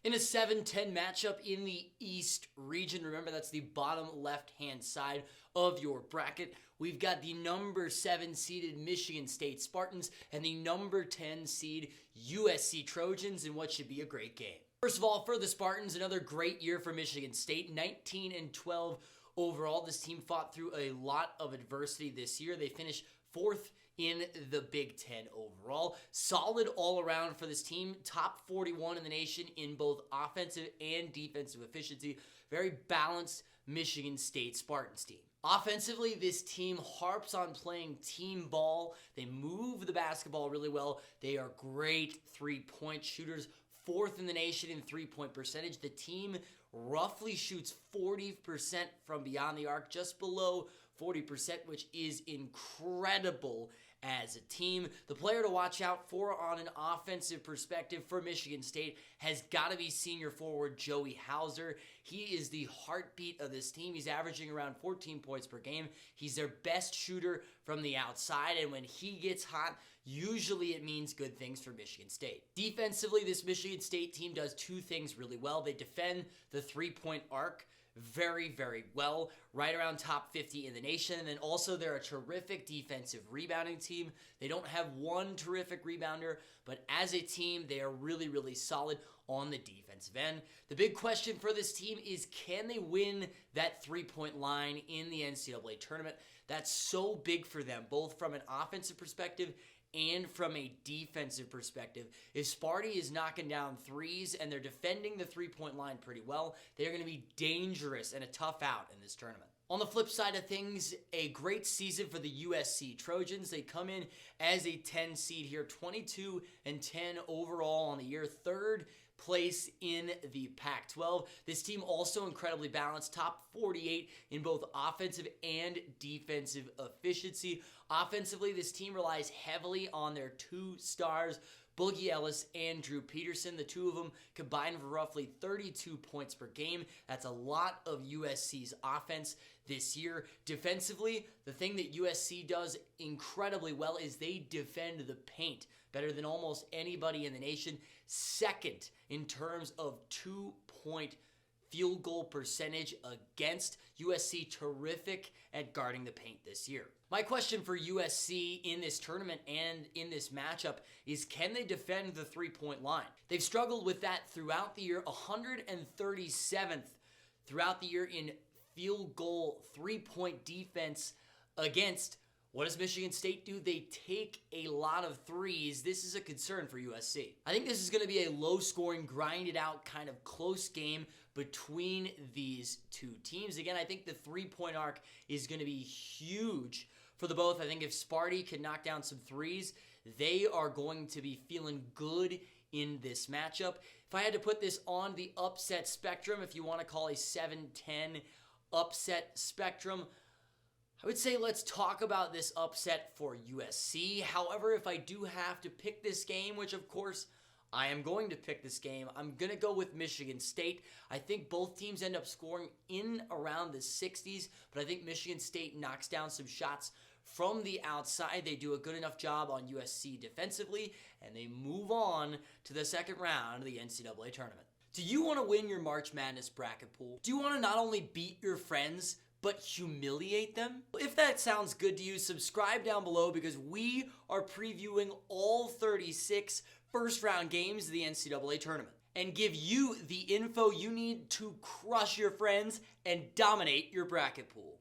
In a 7-10 matchup in the East region, remember that's the bottom left-hand side of your bracket, we've got the number 7 seeded Michigan State Spartans and the number 10 seed USC Trojans in what should be a great game. First of all, for the Spartans, another great year for Michigan State, 19-12 overall. This team fought through a lot of adversity this year. They finished 4th in the Big Ten overall. Solid all around for this team. Top 41 in the nation in both offensive and defensive efficiency. Very balanced Michigan State Spartans team. Offensively, this team harps on playing team ball. They move the basketball really well. They are great three-point shooters. 4th in the nation in three-point percentage. The team roughly shoots 40% from beyond the arc, just below 40%, which is incredible as a team. The player to watch out for on an offensive perspective for Michigan State has got to be senior forward Joey Hauser. He is the heartbeat of this team. He's averaging around 14 points per game. He's their best shooter from the outside, and when he gets hot, usually it means good things for Michigan State. Defensively, this Michigan State team does two things really well. They defend the three-point arc very, very well, right around top 50 in the nation. And then also they're a terrific defensive rebounding team. They don't have one terrific rebounder, but as a team, they are really, really solid on the defensive end. The big question for this team is, can they win that three-point line in the NCAA tournament? That's so big for them, both from an offensive perspective and from a defensive perspective. If Sparty is knocking down threes and they're defending the three-point line pretty well, they're going to be dangerous and a tough out in this tournament. On the flip side of things, a great season for the USC Trojans. They come in as a 10 seed here, 22-10 overall on the year, 3rd place in the Pac-12. This team also incredibly balanced, top 48 in both offensive and defensive efficiency. Offensively, this team relies heavily on their 2 stars, Boogie Ellis and Drew Peterson. The two of them combined for roughly 32 points per game. That's a lot of USC's offense this year. Defensively, the thing that USC does incredibly well is they defend the paint better than almost anybody in the nation. 2nd in terms of 2-point field goal percentage against. USC terrific at guarding the paint this year. My question for USC in this tournament and in this matchup is, can they defend the three-point line? They've struggled with that throughout the year, 137th throughout the year in field goal three-point defense against. What does Michigan State do? They take a lot of threes. This is a concern for USC. I think this is going to be a low-scoring, grinded-out kind of close game between these two teams. Again, I think the three-point arc is going to be huge for the both. I think if Sparty can knock down some threes, they are going to be feeling good in this matchup. If I had to put this on the upset spectrum, if you want to call a 7-10 upset spectrum, I would say let's talk about this upset for USC. However, if I do have to pick this game, which of course I am going to pick this game, I'm going to go with Michigan State. I think both teams end up scoring in around the 60s, but I think Michigan State knocks down some shots from the outside. They do a good enough job on USC defensively, and they move on to the second round of the NCAA tournament. Do you want to win your March Madness bracket pool? Do you want to not only beat your friends, but humiliate them? If that sounds good to you, subscribe down below because we are previewing all 36 first-round games of the NCAA tournament and give you the info you need to crush your friends and dominate your bracket pool.